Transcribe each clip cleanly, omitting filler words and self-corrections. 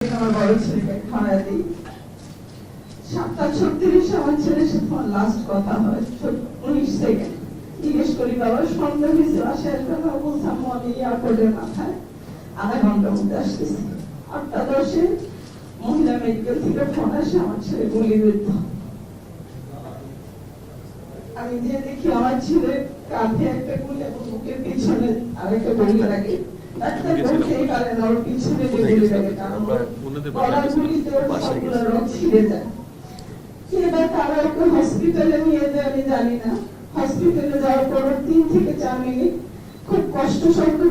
আমার বড় ছেলেকে খাওয়া দিই। 7:36 আমার ছেলের সাথে আমার লাস্ট কথা হয়, 19 সেকেন্ড। জিজ্ঞেস করি বাবা সন্ধ্যা হয়েছে বাসায় আসবে না? বলছে আম্মু আমি এয়ারপোর্টের মাথায় আধা ঘন্টার মধ্যে আসতেছি। 8:10 মহিলা মেডিকেল থেকে ফোন আসে আমার ছেলে গুলিবিদ্ধ। আমি যে দেখি আমার ছেলে কাঁধে একটা গুলি এবং বুকের পিছনে আরেকটা গুলি লাগে। ডাক্তার বলতেই পারে না ওর পিছনে যে গুলি লাগে, কারণ গলার গুলিতে ওর সবগুলো রোগ ছিঁড়ে যায়। এবার তারা ওকে হসপিটালে নিয়ে যায়, আমি জানি না। হসপিটালে যাওয়ার পর 3 থেকে 4 মিনিট খুব কষ্ট সহিত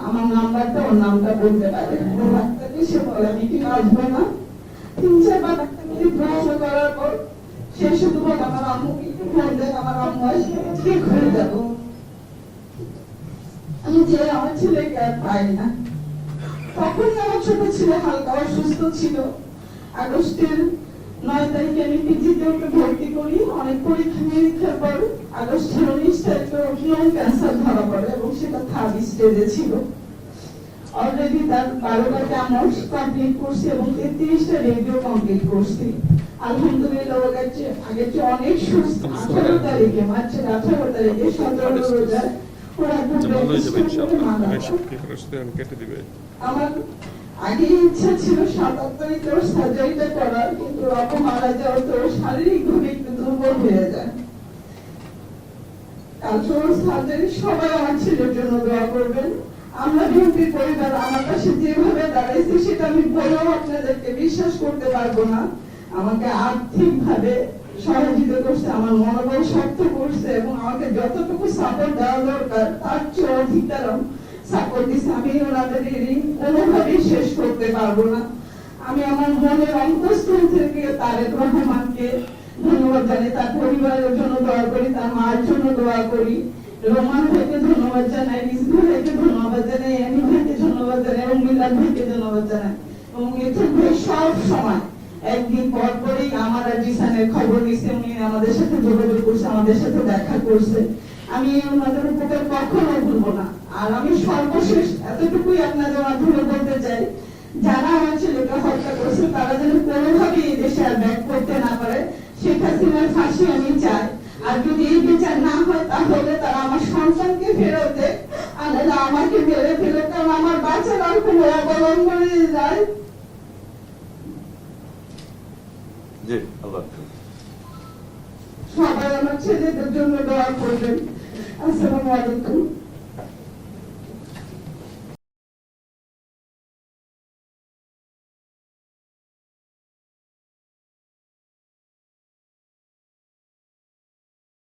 আমার নাম্বারটা ওর নামটা বলতে পারে। ও ডাক্তারকে সে বলে আমি কি আসবো না। 3-4 বার ডাক্তারকে প্রশ্ন করার পর সে শুধু বলে আমার আম্মুকে একটু ফোন দেন, আমার আম্মু আসলে ঠিক হয়ে যাবো। আমি যে আমার ছেলেকে আর পাই না। তখনই আমার ছোট ছেলে হালকা অসুস্থ ছিল। আগস্টের 9 তারিখে আমি পিজিতে ওকে ভর্তি করি। অনেক পরীক্ষা নিরীক্ষার পর আগস্টের 19 তারিখে ওর লং ক্যান্সার ধরা পড়ে এবং সেটা 3rd স্টেজে ছিল। অলরেডি তার 12টা কেমো কমপ্লিট করছি এবং 33টা রেডিও কমপ্লিট করছি। আলহামদুলিল্লাহ ওর কাছে আগের চেয়ে অনেক সুস্থ। 18 তারিখে মার্চের 18 তারিখে 17 রোজায় ওরা কেটে দিবে। আমার আগে ইচ্ছা ছিল 7 তারিখে ওর সার্জারিটা করার, কিন্তু রকম মারা যাওয়ার তো শারীরিকভাবে একটু দুর্বল হয়ে যায়। কালকে ওর সার্জারি সবাই আমার ছেলের জন্য দোয়া করবেন। আমরা বিএনপি পরিবার আমার কাছে যেভাবে দাঁড়াইছে সেটা আমি বলেও আপনাদেরকে বিশ্বাস করতে পারবো না। আমাকে আর্থিকভাবে সহযোগিতা করছে, আমার মনোবল শক্ত করছে এবং আমাকে যতটুকু সাপোর্ট দেওয়া দরকার তার চেয়ে অধিক সাপোর্ট দিচ্ছে। আমি ওনাদের ঋণ কোনোভাবেই শেষ করতে পারবো না। আমি আমার মনের অন্তঃস্থল থেকে তারেক রহমানকে ধন্যবাদ জানাই, তার পরিবারের জন্য দোয়া করি, তার মার জন্য দোয়া করি। রোমান ভাইকে ধন্যবাদ জানাই, রিজভি ভাইকে ধন্যবাদ জানাই, এমি ভাইকে ধন্যবাদ জানাই এবং মিলাদ ভাইকে ধন্যবাদ জানাই। এবং মিথুন ভাই সব সময় একদিন পর পরেই আমার আর জিসানের খবর নিচ্ছে, উনি আমাদের সাথে যোগাযোগ করছে, আমাদের সাথে দেখা করছে। আমি ওনাদের উপকার কখনো ভুলবো না। আর আমি সর্বশেষ এতটুকুই আপনাদের মাধ্যমে বলতে চাই, যারা আমার ছেলেকে হত্যা করছে তারা যেন কোনোভাবেই এই দেশে আর ব্যাক করতে না পারে। শেখ হাসিনার ফাঁসি আমি চাই। আর যদি এই বিচার না হয় তাহলে তারা আমার সন্তানকে ফেরত দেয়, আর আমাকে মেরে ফেলে, কারণ আমার বাচ্চার আর কোনো অবলম্বনে যায়। সবাই আমার ছেলেদের জন্য দোয়া করবেন। আসসালামু আলাইকুম।